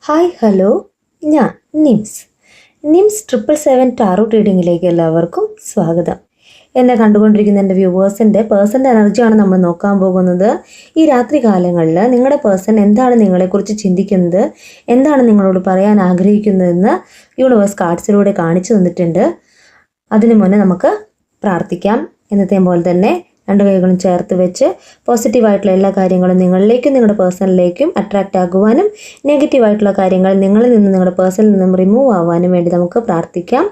Hi hello, ഞാൻ nymphs nymphs 777 taro റീഡിങ്ങിലേക്ക് എല്ലാവർക്കും സ്വാഗതം. എന്നെ കണ്ടുകൊണ്ടിരിക്കുന്ന എൻ്റെ വ്യൂവേഴ്സിൻ്റെ പേഴ്സൻ്റെ എനർജിയാണ് നമ്മൾ നോക്കാൻ പോകുന്നത്. ഈ രാത്രി കാലങ്ങളിൽ നിങ്ങളുടെ പേഴ്സൺ എന്താണ് നിങ്ങളെക്കുറിച്ച് ചിന്തിക്കുന്നത്, എന്താണ് നിങ്ങളോട് പറയാൻ ആഗ്രഹിക്കുന്നതെന്ന് യൂണിവേഴ്സ് കാർഡ്സിലൂടെ കാണിച്ചു തന്നിട്ടുണ്ട്. അതിനു മുന്നേ നമുക്ക് പ്രാർത്ഥിക്കാം. എന്നത്തെയും പോലെ തന്നെ രണ്ട് കൈകളും ചേർത്ത് വെച്ച് പോസിറ്റീവായിട്ടുള്ള എല്ലാ കാര്യങ്ങളും നിങ്ങളിലേക്കും നിങ്ങളുടെ പേഴ്സണിലേക്കും അട്രാക്റ്റ് ആകുവാനും നെഗറ്റീവായിട്ടുള്ള കാര്യങ്ങൾ നിങ്ങളിൽ നിന്ന് നിങ്ങളുടെ പേഴ്സണിൽ നിന്നും റിമൂവ് ആവാനും വേണ്ടി നമുക്ക് പ്രാർത്ഥിക്കാം.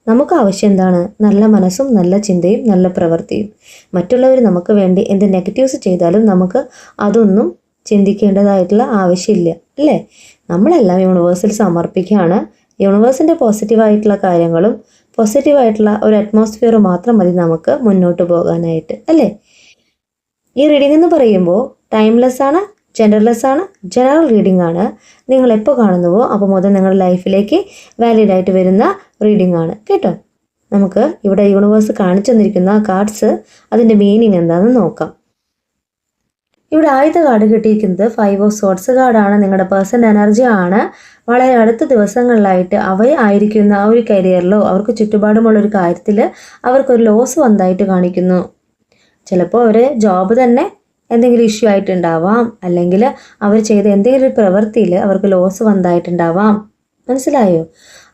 നമുക്ക് ആവശ്യം എന്താണ്? നല്ല മനസ്സും നല്ല ചിന്തയും നല്ല പ്രവൃത്തിയും. മറ്റുള്ളവർ നമുക്ക് വേണ്ടി എന്ത് നെഗറ്റീവ്സ് ചെയ്താലും നമുക്ക് അതൊന്നും ചിന്തിക്കേണ്ടതായിട്ടുള്ള ആവശ്യമില്ല, അല്ലേ? നമ്മളെല്ലാം യൂണിവേഴ്സിൽ സമർപ്പിക്കുകയാണ്. യൂണിവേഴ്സിൻ്റെ പോസിറ്റീവായിട്ടുള്ള കാര്യങ്ങളും പോസിറ്റീവായിട്ടുള്ള ഒരു അറ്റ്മോസ്ഫിയർ മാത്രം മതി നമുക്ക് മുന്നോട്ട് പോകാനായിട്ട്, അല്ലേ? ഈ റീഡിംഗ് എന്ന് പറയുമ്പോൾ ടൈംലെസ് ആണ്, ജെൻഡർലെസ് ആണ്, ജനറൽ റീഡിംഗ് ആണ്. നിങ്ങൾ എപ്പോൾ കാണുന്നുവോ അപ്പോൾ മുതൽ നിങ്ങളുടെ ലൈഫിലേക്ക് വാലിഡ് ആയിട്ട് വരുന്ന റീഡിംഗ് ആണ് കേട്ടോ. നമുക്ക് ഇവിടെ യൂണിവേഴ്സ് കാണിച്ചു തന്നിരിക്കുന്ന കാർഡ്സ് അതിൻ്റെ മീനിങ് എന്താണെന്ന് നോക്കാം. ഇവിടെ ആദ്യത്തെ കാർഡ് കിട്ടിയിരിക്കുന്നത് 5 ഓഫ് സോർട്സ് കാർഡാണ്. നിങ്ങളുടെ പേഴ്സൻ്റെ എനർജി ആണ്. വളരെ അടുത്ത ദിവസങ്ങളിലായിട്ട് അവർ ആയിരിക്കുന്ന ആ ഒരു കരിയറിലോ അവർക്ക് ചുറ്റുപാടുമുള്ള ഒരു കാര്യത്തിൽ അവർക്കൊരു ലോസ് വന്നതായിട്ട് കാണിക്കുന്നു. ചിലപ്പോൾ അവർ ജോബ് തന്നെ എന്തെങ്കിലും ഇഷ്യൂ ആയിട്ടുണ്ടാവാം, അല്ലെങ്കിൽ അവർ ചെയ്ത എന്തെങ്കിലും ഒരു പ്രവൃത്തിയിൽ അവർക്ക് ലോസ് വന്നതായിട്ടുണ്ടാവാം. മനസ്സിലായോ?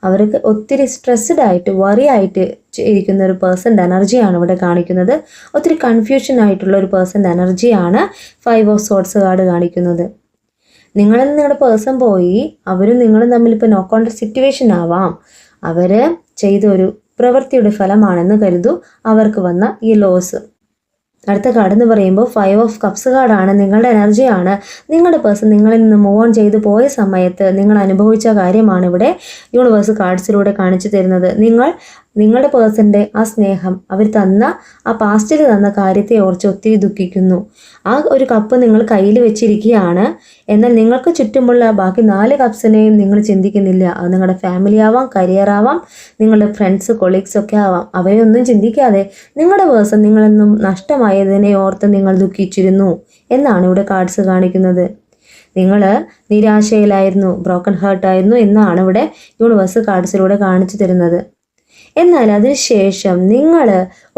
അവർക്ക് ഒത്തിരി സ്ട്രെസ്ഡ് ആയിട്ട് വറി ആയിട്ട് ഇരിക്കുന്ന ഒരു പേഴ്സൻ്റെ എനർജിയാണ് ഇവിടെ കാണിക്കുന്നത്. ഒത്തിരി കൺഫ്യൂഷൻ ആയിട്ടുള്ള ഒരു പേഴ്സൻ്റെ എനർജിയാണ് 5 ഓഫ് സോർട്സ് കാർഡ് കാണിക്കുന്നത്. നിങ്ങളിൽ നിങ്ങളുടെ പേഴ്സൺ പോയി അവരും നിങ്ങളും തമ്മിൽ ഇപ്പോൾ നോ കോൺടാക്ട് സിറ്റുവേഷൻ ആവാം. അവർ ചെയ്ത ഒരു പ്രവൃത്തിയുടെ ഫലമാണെന്ന് കരുതൂ അവർക്ക് വന്ന ഈ ലോസ്. അടുത്ത കാർഡ് എന്ന് പറയുമ്പോൾ 5 ഓഫ് കപ്സ് കാർഡാണ്. നിങ്ങളുടെ എനർജിയാണ്. നിങ്ങളുടെ പേഴ്സൺ നിങ്ങളിൽ നിന്ന് മൂവ് ഓൺ ചെയ്ത് പോയ സമയത്ത് നിങ്ങൾ അനുഭവിച്ച കാര്യമാണ് ഇവിടെ യൂണിവേഴ്സ് കാർഡ്സിലൂടെ കാണിച്ചു തരുന്നത്. നിങ്ങളുടെ പേഴ്സൻ്റെ ആ സ്നേഹം, അവർ തന്ന ആ പാസ്റ്റിൽ തന്ന കാര്യത്തെ ഓർത്ത് ഒത്തിരി ദുഃഖിക്കുന്നു. ആ ഒരു കപ്പ് നിങ്ങൾ കയ്യിൽ വെച്ചിരിക്കുകയാണ്. എന്നാൽ നിങ്ങൾക്ക് ചുറ്റുമുള്ള ബാക്കി 4 കപ്സിനെയും നിങ്ങൾ ചിന്തിക്കുന്നില്ല. അത് നിങ്ങളുടെ ഫാമിലി ആവാം, കരിയർ ആവാം, നിങ്ങളുടെ ഫ്രണ്ട്സ് കൊളീഗ്സ് ഒക്കെ ആവാം. അവയൊന്നും ചിന്തിക്കാതെ നിങ്ങളുടെ പേഴ്സൺ നിങ്ങളെന്നും നഷ്ടമായതിനെ ഓർത്ത് നിങ്ങൾ ദുഃഖിച്ചിരുന്നു എന്നാണ് ഇവിടെ കാർഡ്സ് കാണിക്കുന്നത്. നിങ്ങൾ നിരാശയിലായിരുന്നു, ബ്രോക്കൺ ഹേർട്ടായിരുന്നു എന്നാണ് ഇവിടെ യൂണിവേഴ്സ് കാർഡ്സിലൂടെ കാണിച്ചു തരുന്നത്. എന്നാൽ അതിനുശേഷം നിങ്ങൾ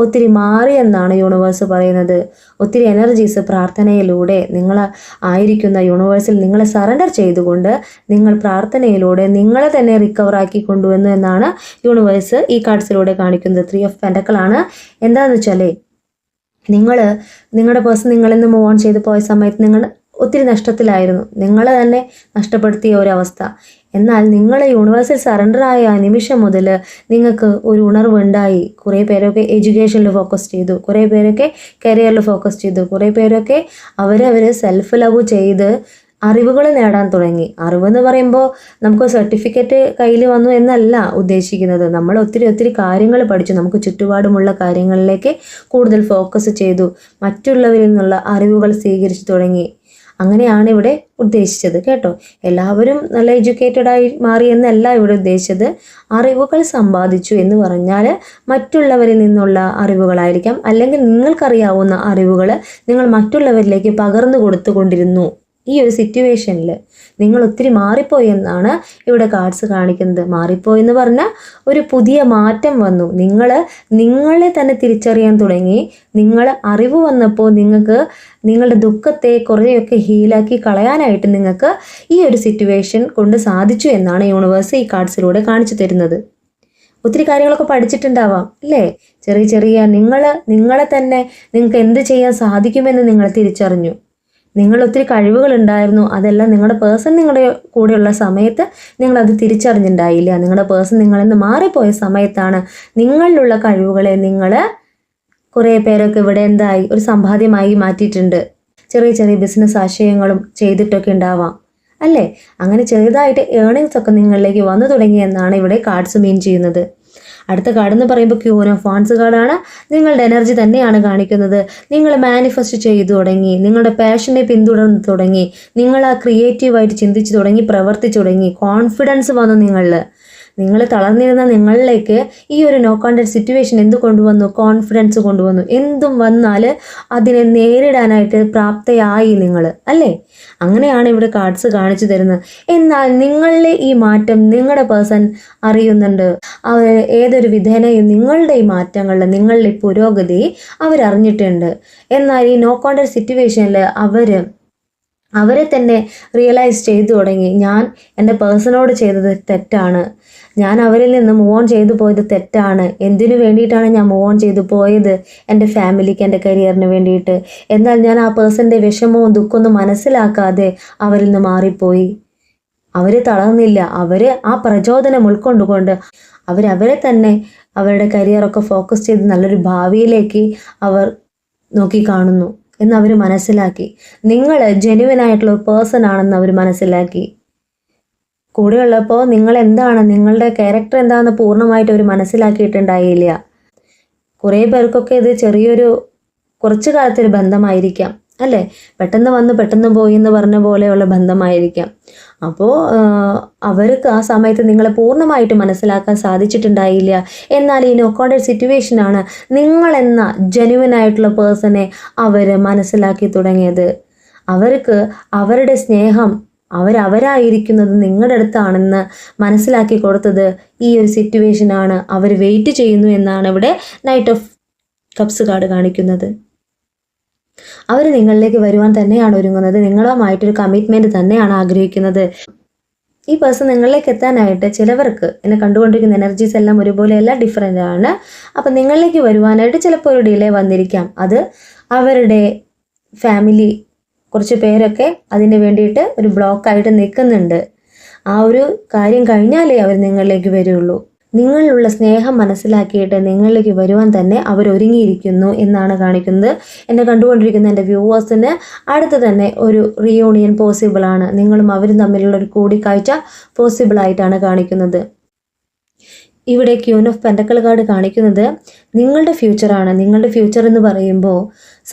ഒത്തിരി മാറിയെന്നാണ് യൂണിവേഴ്സ് പറയുന്നത്. ഒത്തിരി എനർജീസ് പ്രാർത്ഥനയിലൂടെ നിങ്ങൾ ആയിരിക്കുന്ന യൂണിവേഴ്സിൽ നിങ്ങളെ സറണ്ടർ ചെയ്തുകൊണ്ട് നിങ്ങൾ പ്രാർത്ഥനയിലൂടെ നിങ്ങളെ തന്നെ റിക്കവർ ആക്കി കൊണ്ടുവന്നു എന്നാണ് യൂണിവേഴ്സ് ഈ കാർഡ്സിലൂടെ കാണിക്കുന്നത്. 3 ഓഫ് പെൻറ്റക്കിൾ ആണ്. എന്താണെന്ന് വെച്ചാൽ നിങ്ങളുടെ പേഴ്സൺ നിങ്ങളിൽ നിന്ന് മൂവ് ഓൺ ചെയ്ത് പോയ സമയത്ത് നിങ്ങൾ ഒത്തിരി നഷ്ടത്തിലായിരുന്നു. നിങ്ങളെ തന്നെ നഷ്ടപ്പെടുത്തിയ ഒരവസ്ഥ. എന്നാൽ നിങ്ങൾ യൂണിവേഴ്സിൽ സറണ്ടറായ ആ നിമിഷം മുതൽ നിങ്ങൾക്ക് ഒരു ഉണർവുണ്ടായി. കുറേ പേരൊക്കെ എഡ്യൂക്കേഷനിൽ ഫോക്കസ് ചെയ്തു, കുറേ പേരൊക്കെ കരിയറിൽ ഫോക്കസ് ചെയ്തു, കുറേ പേരൊക്കെ അവർ സെൽഫ് ലവ് ചെയ്ത് അറിവുകൾ നേടാൻ തുടങ്ങി. അറിവെന്ന് പറയുമ്പോൾ നമുക്ക് സർട്ടിഫിക്കറ്റ് കയ്യിൽ വന്നു എന്നല്ല ഉദ്ദേശിക്കുന്നത്. നമ്മൾ ഒത്തിരി കാര്യങ്ങൾ പഠിച്ചു. നമുക്ക് ചുറ്റുപാടുമുള്ള കാര്യങ്ങളിലേക്ക് കൂടുതൽ ഫോക്കസ് ചെയ്തു. മറ്റുള്ളവരിൽ നിന്നുള്ള അറിവുകൾ സ്വീകരിച്ചു തുടങ്ങി. അങ്ങനെയാണ് ഇവിടെ ഉദ്ദേശിച്ചത് കേട്ടോ. എല്ലാവരും നല്ല എഡ്യൂക്കേറ്റഡായി മാറി എന്നല്ല ഇവിടെ ഉദ്ദേശിച്ചത്. അറിവുകൾ സമ്പാദിച്ചു എന്ന് പറഞ്ഞാൽ മറ്റുള്ളവരിൽ നിന്നുള്ള അറിവുകളായിരിക്കാം, അല്ലെങ്കിൽ നിങ്ങൾക്കറിയാവുന്ന അറിവുകൾ നിങ്ങൾ മറ്റുള്ളവരിലേക്ക് പകർന്നു കൊടുത്തുകൊണ്ടിരുന്നു. ഈ ഒരു സിറ്റുവേഷനിൽ നിങ്ങൾ ഒത്തിരി മാറിപ്പോയി എന്നാണ് ഇവിടെ കാർഡ്സ് കാണിക്കുന്നത്. മാറിപ്പോയി എന്ന് പറഞ്ഞാൽ ഒരു പുതിയ മാറ്റം വന്നു. നിങ്ങളെ തന്നെ തിരിച്ചറിയാൻ തുടങ്ങി. അറിവ് വന്നപ്പോൾ നിങ്ങൾക്ക് നിങ്ങളുടെ ദുഃഖത്തെ കുറേയൊക്കെ ഹീലാക്കി കളയാനായിട്ട് നിങ്ങൾക്ക് ഈ ഒരു സിറ്റുവേഷൻ കൊണ്ട് സാധിച്ചു എന്നാണ് യൂണിവേഴ്സ് ഈ കാർഡ്സിലൂടെ കാണിച്ചു തരുന്നത്. ഒത്തിരി കാര്യങ്ങളൊക്കെ പഠിച്ചിട്ടുണ്ടാവാം, അല്ലേ? ചെറിയ നിങ്ങളെ തന്നെ നിങ്ങൾക്ക് എന്ത് ചെയ്യാൻ സാധിക്കുമെന്ന് നിങ്ങൾ തിരിച്ചറിഞ്ഞു. നിങ്ങൾ ഒത്തിരി കഴിവുകൾ ഉണ്ടായിരുന്നു. അതെല്ലാം നിങ്ങളുടെ പേഴ്സൺ നിങ്ങളുടെ കൂടെയുള്ള സമയത്ത് നിങ്ങളത് തിരിച്ചറിഞ്ഞിട്ടുണ്ടായില്ല. നിങ്ങളുടെ പേഴ്സൺ നിങ്ങളിൽ നിന്ന് മാറിപ്പോയ സമയത്താണ് നിങ്ങളിലുള്ള കഴിവുകളെ കുറേ പേരൊക്കെ ഇവിടെ ഒരു സമ്പാദ്യമായി മാറ്റിയിട്ടുണ്ട്. ചെറിയ ബിസിനസ് ആശയങ്ങളും ചെയ്തിട്ടൊക്കെ ഉണ്ടാവാം, അല്ലേ? അങ്ങനെ ചെറുതായിട്ട് ഏർണിങ്സ് ഒക്കെ നിങ്ങളിലേക്ക് വന്നു തുടങ്ങിയെന്നാണ് ഇവിടെ കാർഡ്സ് മീൻ ചെയ്യുന്നത്. അടുത്ത കാർഡ് എന്ന് പറയുമ്പോൾ ക്യൂൻ ഓഫ് വാൻസ് കാർഡാണ്. നിങ്ങളുടെ എനർജി തന്നെയാണ് കാണിക്കുന്നത്. നിങ്ങൾ മാനിഫെസ്റ്റ് ചെയ്തു തുടങ്ങി, നിങ്ങളുടെ പാഷനെ പിന്തുടർന്ന് തുടങ്ങി, നിങ്ങൾ ആ ക്രിയേറ്റീവായിട്ട് ചിന്തിച്ചു തുടങ്ങി, പ്രവർത്തിച്ചു തുടങ്ങി, കോൺഫിഡൻസ് വന്നു നിങ്ങളിൽ. നിങ്ങൾ തളർന്നിരുന്ന നിങ്ങളിലേക്ക് ഈ ഒരു നോ കോൺടാക്ട് സിറ്റുവേഷൻ എന്ത് കൊണ്ടുവന്നു? കോൺഫിഡൻസ് കൊണ്ടുവന്നു. എന്തും വന്നാൽ അതിനെ നേരിടാനായിട്ട് പ്രാപ്തയായി നിങ്ങൾ, അല്ലേ? അങ്ങനെയാണ് ഇവിടെ കാർഡ്സ് കാണിച്ചു തരുന്നത്. എന്നാൽ നിങ്ങളിലെ ഈ മാറ്റം നിങ്ങളുടെ പേഴ്സൺ അറിയുന്നുണ്ട്. അവർ ഏതൊരു വിധേനയും നിങ്ങളുടെ ഈ മാറ്റങ്ങളിൽ, നിങ്ങളുടെ പുരോഗതി അവരറിഞ്ഞിട്ടുണ്ട്. എന്നാൽ ഈ നോ കോൺടാക്ട് സിറ്റുവേഷനിൽ അവരെ തന്നെ റിയലൈസ് ചെയ്തു തുടങ്ങി. ഞാൻ എൻ്റെ പേഴ്സണോട് ചെയ്തത് തെറ്റാണ്, ഞാൻ അവരിൽ നിന്ന് മൂവ് ഓൺ ചെയ്തു പോയത് തെറ്റാണ്. എന്തിനു വേണ്ടിയിട്ടാണ് ഞാൻ മൂവ് ഓൺ ചെയ്തു പോയത്? എൻ്റെ ഫാമിലിക്ക്, എൻ്റെ കരിയറിന് വേണ്ടിയിട്ട്. എന്നാൽ ഞാൻ ആ പേഴ്സൻ്റെ വിഷമവും ദുഃഖമൊന്നും മനസ്സിലാക്കാതെ അവരിൽ നിന്ന് മാറിപ്പോയി. അവർ തളർന്നില്ല. അവർ ആ പ്രചോദനം ഉൾക്കൊണ്ടുകൊണ്ട് അവരെ തന്നെ അവരുടെ കരിയറൊക്കെ ഫോക്കസ് ചെയ്ത് നല്ലൊരു ഭാവിയിലേക്ക് അവർ നോക്കി കാണുന്നു എന്ന് അവർ മനസ്സിലാക്കി. നിങ്ങൾ ജെന്യുവൻ ആയിട്ടുള്ള ഒരു പേഴ്സൺ ആണെന്ന് അവർ മനസ്സിലാക്കി. കൂടെയുള്ളപ്പോൾ നിങ്ങൾ എന്താണ്, നിങ്ങളുടെ ക്യാരക്ടർ എന്താണെന്ന് പൂർണ്ണമായിട്ട് അവർ മനസ്സിലാക്കിയിട്ടുണ്ടായില്ല. കുറേ പേർക്കൊക്കെ ഇത് കുറച്ചു കാലത്തൊരു ബന്ധമായിരിക്കാം, അല്ലേ? പെട്ടെന്ന് വന്ന് പെട്ടെന്ന് പോയി എന്ന് പറഞ്ഞ പോലെയുള്ള ബന്ധമായിരിക്കാം. അപ്പോൾ അവർക്ക് ആ സമയത്ത് നിങ്ങളെ പൂർണ്ണമായിട്ട് മനസ്സിലാക്കാൻ സാധിച്ചിട്ടുണ്ടായില്ല. എന്നാൽ ഈ നോ കോൺടാക്ട് സിറ്റുവേഷനാണ് നിങ്ങളെന്ന ജെന്യുവൻ ആയിട്ടുള്ള പേഴ്സണെ അവർ മനസ്സിലാക്കി തുടങ്ങിയത്. അവർക്ക് അവരുടെ സ്നേഹം അവരായിരിക്കുന്നത് നിങ്ങളുടെ അടുത്താണെന്ന് മനസ്സിലാക്കി കൊടുത്തത് ഈ ഒരു സിറ്റുവേഷനാണ്. അവർ വെയിറ്റ് ചെയ്യുന്നു എന്നാണ് ഇവിടെ നൈറ്റ് ഓഫ് കപ്സ് കാർഡ് കാണിക്കുന്നത്. അവർ നിങ്ങളിലേക്ക് വരുവാൻ തന്നെയാണ് ഒരുങ്ങുന്നത്. നിങ്ങളുമായിട്ടൊരു കമ്മിറ്റ്മെൻറ്റ് തന്നെയാണ് ആഗ്രഹിക്കുന്നത്. ഈ പേഴ്സൺ നിങ്ങളിലേക്ക് എത്താനായിട്ട് ചിലവർക്ക്, എന്നെ കണ്ടുകൊണ്ടിരിക്കുന്ന എനർജീസ് എല്ലാം ഒരുപോലെയല്ല, ഡിഫറെൻ്റ് ആണ്. അപ്പം നിങ്ങളിലേക്ക് വരുവാനായിട്ട് ചിലപ്പോൾ ഒരു ഡിലേ വന്നിരിക്കാം. അത് അവരുടെ ഫാമിലി കുറച്ച് പേരൊക്കെ അതിന് വേണ്ടിയിട്ട് ഒരു ബ്ലോക്കായിട്ട് നിൽക്കുന്നുണ്ട്. ആ ഒരു കാര്യം കഴിഞ്ഞാലേ അവർ നിങ്ങളിലേക്ക് വരുള്ളൂ. നിങ്ങളിലുള്ള സ്നേഹം മനസ്സിലാക്കിയിട്ട് നിങ്ങളിലേക്ക് വരുവാൻ തന്നെ അവർ ഒരുങ്ങിയിരിക്കുന്നു എന്നാണ് കാണിക്കുന്നത്. എന്നെ കണ്ടുകൊണ്ടിരിക്കുന്ന എൻ്റെ വ്യൂവേഴ്സിന് അടുത്ത് തന്നെ ഒരു റീയൂണിയൻ പോസിബിളാണ്. നിങ്ങളും അവരും തമ്മിലുള്ള ഒരു കൂടിക്കാഴ്ച പോസിബിളായിട്ടാണ് കാണിക്കുന്നത്. ഇവിടെ ക്യൂൻ ഓഫ് പെൻറ്റക്കിൾ കാർഡ് കാണിക്കുന്നത് നിങ്ങളുടെ ഫ്യൂച്ചറാണ്. നിങ്ങളുടെ ഫ്യൂച്ചർ എന്ന് പറയുമ്പോൾ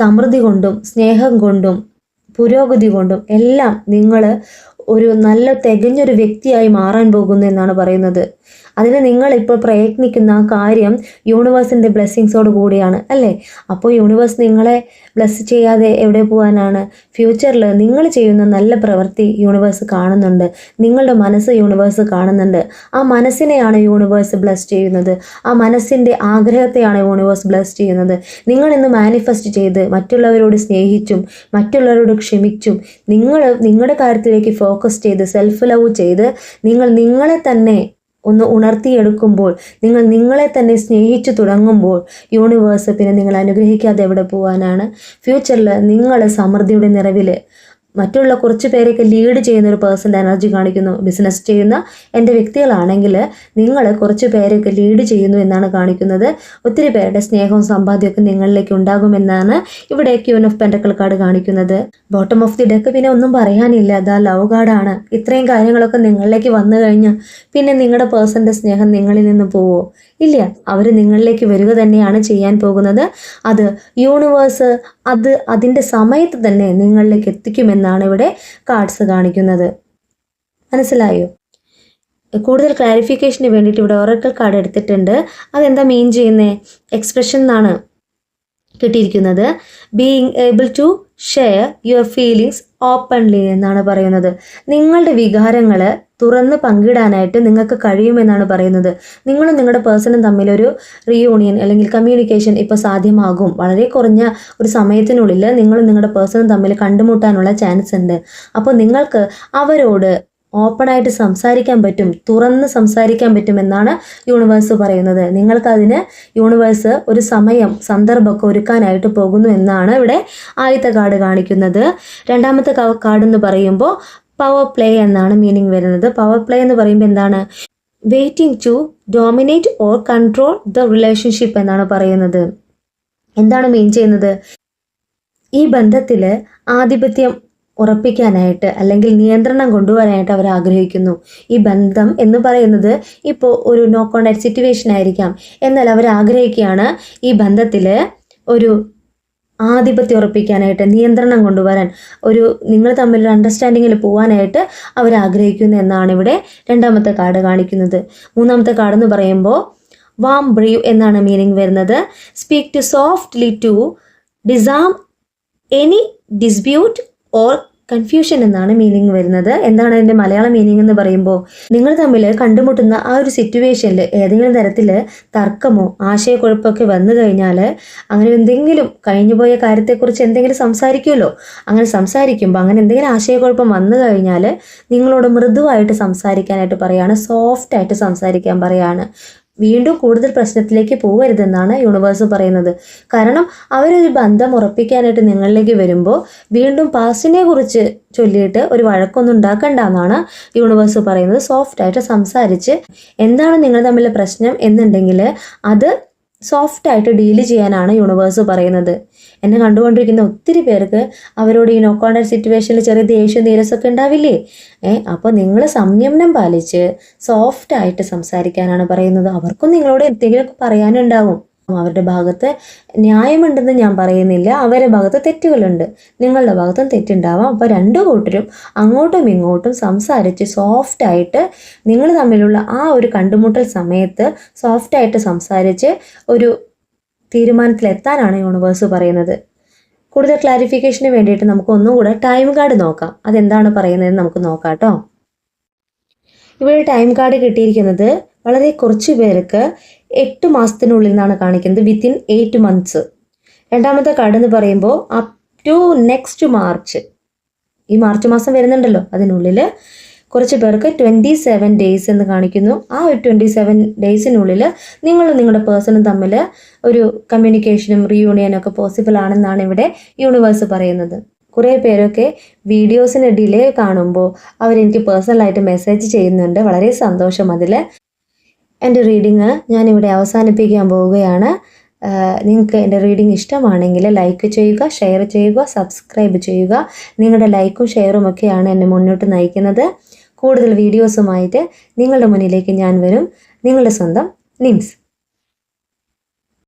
സമൃദ്ധി കൊണ്ടും സ്നേഹം കൊണ്ടും പുരോഗതി കൊണ്ടും എല്ലാം നിങ്ങൾ ഒരു നല്ല തികഞ്ഞൊരു വ്യക്തിയായി മാറാൻ പോകുന്നു എന്നാണ് പറയുന്നത്. അതിന് നിങ്ങളിപ്പോൾ പ്രയത്നിക്കുന്ന ആ കാര്യം യൂണിവേഴ്സിൻ്റെ ബ്ലെസ്സിങ്സോട് കൂടിയാണ്, അല്ലേ? അപ്പോൾ യൂണിവേഴ്സ് നിങ്ങളെ ബ്ലെസ് ചെയ്യാതെ എവിടെ പോകാനാണ്? ഫ്യൂച്ചറിൽ നിങ്ങൾ ചെയ്യുന്ന നല്ല പ്രവൃത്തി യൂണിവേഴ്സ് കാണുന്നുണ്ട്. നിങ്ങളുടെ മനസ്സ് യൂണിവേഴ്സ് കാണുന്നുണ്ട്. ആ മനസ്സിനെയാണ് യൂണിവേഴ്സ് ബ്ലെസ് ചെയ്യുന്നത്. ആ മനസ്സിൻ്റെ ആഗ്രഹത്തെയാണ് യൂണിവേഴ്സ് ബ്ലെസ് ചെയ്യുന്നത്. നിങ്ങളിന്ന് മാനിഫെസ്റ്റ് ചെയ്ത് മറ്റുള്ളവരോട് സ്നേഹിച്ചും മറ്റുള്ളവരോട് ക്ഷമിച്ചും നിങ്ങളുടെ കാര്യത്തിലേക്ക് ഫോക്കസ് ചെയ്ത് സെൽഫ് ലവ് ചെയ്ത് നിങ്ങളെ തന്നെ ഒന്ന് ഉണർത്തിയെടുക്കുമ്പോൾ, നിങ്ങളെ തന്നെ സ്നേഹിച്ചു തുടങ്ങുമ്പോൾ യൂണിവേഴ്സ് പിന്നെ നിങ്ങൾ അനുഗ്രഹിക്കാതെ എവിടെ പോകാനാണ്? ഫ്യൂച്ചറിൽ നിങ്ങൾ സമൃദ്ധിയുടെ നിറവിൽ മറ്റുള്ള കുറച്ച് പേരൊക്കെ ലീഡ് ചെയ്യുന്ന ഒരു പേഴ്സൻ്റെ എനർജി കാണിക്കുന്നു. ബിസിനസ് ചെയ്യുന്ന എൻ്റെ വ്യക്തികളാണെങ്കിൽ നിങ്ങൾ കുറച്ച് പേരൊക്കെ ലീഡ് ചെയ്യുന്നു എന്നാണ് കാണിക്കുന്നത്. ഒത്തിരി പേരുടെ സ്നേഹവും സമ്പാദ്യമൊക്കെ നിങ്ങളിലേക്ക് ഉണ്ടാകുമെന്നാണ് ഇവിടെ ക്യൂൻ ഓഫ് പെൻറ്റക്കിൾ കാർഡ് കാണിക്കുന്നത്. ബോട്ടം ഓഫ് ദി ഡെക്ക് പിന്നെ ഒന്നും പറയാനില്ല, അതാ ലവ് കാർഡാണ്. ഇത്രയും കാര്യങ്ങളൊക്കെ നിങ്ങളിലേക്ക് വന്നു കഴിഞ്ഞാൽ പിന്നെ നിങ്ങളുടെ പേഴ്സൻ്റെ സ്നേഹം നിങ്ങളിൽ നിന്ന് പോവോ? ഇല്ല, അവർ നിങ്ങളിലേക്ക് വരിക തന്നെയാണ് ചെയ്യാൻ പോകുന്നത്. അത് യൂണിവേഴ്സ് അതിൻ്റെ സമയത്ത് തന്നെ നിങ്ങളിലേക്ക് എത്തിക്കുമെന്നാണ് ഇവിടെ കാർഡ്സ് കാണിക്കുന്നത്. മനസ്സിലായോ? കൂടുതൽ ക്ലാരിഫിക്കേഷന് വേണ്ടിയിട്ട് ഇവിടെ ഒറക്കിൾ കാർഡ് എടുത്തിട്ടുണ്ട്. അതെന്താ മീൻ ചെയ്യുന്നത്? എക്സ്പ്രഷൻ എന്നാണ് കിട്ടിയിരിക്കുന്നത്. Being able to share your feelings openly എന്നാണ് പറയുന്നത്. നിങ്ങളുടെ വികാരങ്ങൾ തുറന്ന് പങ്കിടാനായിട്ട് നിങ്ങൾക്ക് കഴിയുമെന്നാണ് പറയുന്നത്. നിങ്ങളും നിങ്ങളുടെ പേഴ്സണും തമ്മിലൊരു റീയൂണിയൻ അല്ലെങ്കിൽ കമ്മ്യൂണിക്കേഷൻ ഇപ്പോൾ സാധ്യമാകും. വളരെ കുറഞ്ഞ ഒരു സമയത്തിനുള്ളിൽ നിങ്ങളും നിങ്ങളുടെ പേഴ്സണും തമ്മിൽ കണ്ടുമുട്ടാനുള്ള ചാൻസ് ഉണ്ട്. അപ്പോൾ നിങ്ങൾക്ക് അവരോട് ഓപ്പണായിട്ട് സംസാരിക്കാൻ പറ്റും, തുറന്ന് സംസാരിക്കാൻ പറ്റുമെന്നാണ് യൂണിവേഴ്സ് പറയുന്നത്. നിങ്ങൾക്കതിന് യൂണിവേഴ്സ് ഒരു സന്ദർഭമൊക്കെ ഒരുക്കാനായിട്ട് പോകുന്നു എന്നാണ് ഇവിടെ ആദ്യത്തെ കാർഡ് കാണിക്കുന്നത്. രണ്ടാമത്തെ കാർഡ് എന്ന് പറയുമ്പോൾ പവർ പ്ലേ എന്നാണ് മീനിങ് വരുന്നത്. പവർ പ്ലേ എന്ന് പറയുമ്പോൾ എന്താണ്? Waiting to dominate or control the relationship എന്നാണ് പറയുന്നത്. എന്താണ് മീൻ ചെയ്യുന്നത്? ഈ ബന്ധത്തിൽ ആധിപത്യം ഉറപ്പിക്കാനായിട്ട് അല്ലെങ്കിൽ നിയന്ത്രണം കൊണ്ടുവരാനായിട്ട് അവർ ആഗ്രഹിക്കുന്നു. ഈ ബന്ധം എന്ന് പറയുന്നത് ഇപ്പോൾ ഒരു നോ കോൺടാക്ട് സിറ്റുവേഷൻ ആയിരിക്കാം. എന്നാൽ അവർ ആഗ്രഹിക്കുകയാണ് ഈ ബന്ധത്തിൽ ഒരു ആധിപത്യം ഉറപ്പിക്കാനായിട്ട്, നിയന്ത്രണം കൊണ്ടുവരാൻ, നിങ്ങൾ തമ്മിലൊരു അണ്ടർസ്റ്റാൻഡിങ്ങിൽ പോകാനായിട്ട് അവർ ആഗ്രഹിക്കുന്നു എന്നാണ് ഇവിടെ രണ്ടാമത്തെ കാർഡ് കാണിക്കുന്നത്. മൂന്നാമത്തെ കാർഡ് എന്ന് പറയുമ്പോൾ വാം ബ്രീവ് എന്നാണ് മീനിങ് വരുന്നത്. Speak to softly to disarm any dispute or confusion എന്നാണ് മീനിങ് വരുന്നത്. എന്താണ് അതിൻ്റെ മലയാളം മീനിങ് എന്ന് പറയുമ്പോൾ, നിങ്ങൾ തമ്മിൽ കണ്ടുമുട്ടുന്ന ആ ഒരു സിറ്റുവേഷനിൽ ഏതെങ്കിലും തരത്തിൽ തർക്കമോ ആശയക്കുഴപ്പമൊക്കെ വന്നു കഴിഞ്ഞാൽ, അങ്ങനെ എന്തെങ്കിലും കഴിഞ്ഞുപോയ കാര്യത്തെക്കുറിച്ച് എന്തെങ്കിലും സംസാരിക്കുമല്ലോ, അങ്ങനെ സംസാരിക്കുമ്പോൾ അങ്ങനെ എന്തെങ്കിലും ആശയക്കുഴപ്പം വന്നു കഴിഞ്ഞാൽ നിങ്ങളോട് മൃദുവായിട്ട് സംസാരിക്കാനായിട്ട് പറയാണ്, സോഫ്റ്റായിട്ട് സംസാരിക്കാൻ പറയാണ്. വീണ്ടും കൂടുതൽ പ്രശ്നത്തിലേക്ക് പോകരുതെന്നാണ് യൂണിവേഴ്സ് പറയുന്നത്. കാരണം അവരൊരു ബന്ധം ഉറപ്പിക്കാനായിട്ട് നിങ്ങളിലേക്ക് വരുമ്പോൾ വീണ്ടും പാസ്റ്റിനെ കുറിച്ച് ചൊല്ലിയിട്ട് ഒരു വഴക്കൊന്നും ഉണ്ടാക്കണ്ട എന്നാണ് യൂണിവേഴ്സ് പറയുന്നത്. സോഫ്റ്റായിട്ട് സംസാരിച്ച് എന്താണ് നിങ്ങൾ തമ്മിലെ പ്രശ്നം എന്നുണ്ടെങ്കിൽ അത് സോഫ്റ്റായിട്ട് ഡീല് ചെയ്യാനാണ് യൂണിവേഴ്സ് പറയുന്നത്. എന്നെ കണ്ടുകൊണ്ടിരിക്കുന്ന ഒത്തിരി പേർക്ക് അവരോട് ഈ നോ കോൺടാക്ട് സിറ്റുവേഷനിൽ ചെറിയ ദേഷ്യം നീരസമൊക്കെ ഉണ്ടാവില്ലേ? അപ്പോൾ നിങ്ങൾ സംയമനം പാലിച്ച് സോഫ്റ്റായിട്ട് സംസാരിക്കാനാണ് പറയുന്നത്. അവർക്കും നിങ്ങളോട് എന്തെങ്കിലുമൊക്കെ പറയാനുണ്ടാവും. അവരുടെ ഭാഗത്ത് ന്യായമുണ്ടെന്ന് ഞാൻ പറയുന്നില്ല, അവരുടെ ഭാഗത്ത് തെറ്റുകളുണ്ട്, നിങ്ങളുടെ ഭാഗത്തും തെറ്റുണ്ടാവാം. അപ്പോൾ രണ്ടു കൂട്ടരും അങ്ങോട്ടും ഇങ്ങോട്ടും സംസാരിച്ച് സോഫ്റ്റായിട്ട് നിങ്ങൾ തമ്മിലുള്ള ആ ഒരു കണ്ടുമുട്ടൽ സമയത്ത് സോഫ്റ്റായിട്ട് സംസാരിച്ച് ഒരു തീരുമാനത്തിലെത്താനാണ് യൂണിവേഴ്സ് പറയുന്നത്. കൂടുതൽ ക്ലാരിഫിക്കേഷന് വേണ്ടിയിട്ട് നമുക്ക് ഒന്നുകൂടെ ടൈം കാർഡ് നോക്കാം. അതെന്താണ് പറയുന്നതെന്ന് നമുക്ക് നോക്കാം കേട്ടോ. ഇവിടെ ടൈം കാർഡ് കിട്ടിയിരിക്കുന്നത് വളരെ കുറച്ച് പേർക്ക് 8 മാസത്തിനുള്ളിൽ നിന്നാണ് കാണിക്കുന്നത്, വിത്തിൻ 8 months. രണ്ടാമത്തെ കാർഡ് എന്ന് പറയുമ്പോൾ അപ് ടു നെക്സ്റ്റ് മാർച്ച്, ഈ മാർച്ച് മാസം വരുന്നുണ്ടല്ലോ അതിനുള്ളിൽ കുറച്ച് പേർക്ക് 27 days എന്ന് കാണിക്കുന്നു. ആ ഒരു 27 daysനുള്ളിൽ നിങ്ങളും നിങ്ങളുടെ പേഴ്സണും തമ്മിൽ ഒരു കമ്മ്യൂണിക്കേഷനും റീയൂണിയനും ഒക്കെ പോസിബിൾ ആണെന്നാണ് ഇവിടെ യൂണിവേഴ്സ് പറയുന്നത്. കുറേ പേരൊക്കെ വീഡിയോസിന് ഡിലേ കാണുമ്പോൾ അവരെനിക്ക് പേഴ്സണലായിട്ട് മെസ്സേജ് ചെയ്യുന്നുണ്ട്, വളരെ സന്തോഷം അതിൽ. എൻ്റെ റീഡിങ് ഞാനിവിടെ അവസാനിപ്പിക്കാൻ പോവുകയാണ്. നിങ്ങൾക്ക് എൻ്റെ റീഡിങ് ഇഷ്ടമാണെങ്കിൽ ലൈക്ക് ചെയ്യുക, ഷെയർ ചെയ്യുക, സബ്സ്ക്രൈബ് ചെയ്യുക. നിങ്ങളുടെ ലൈക്കും ഷെയറും ഒക്കെയാണ് എന്നെ മുന്നോട്ട് നയിക്കുന്നത്. കൂടുതൽ വീഡിയോസുമായിട്ട് നിങ്ങളുടെ മുന്നിലേക്ക് ഞാൻ വരും. നിങ്ങളുടെ സ്വന്തം നിംസ്.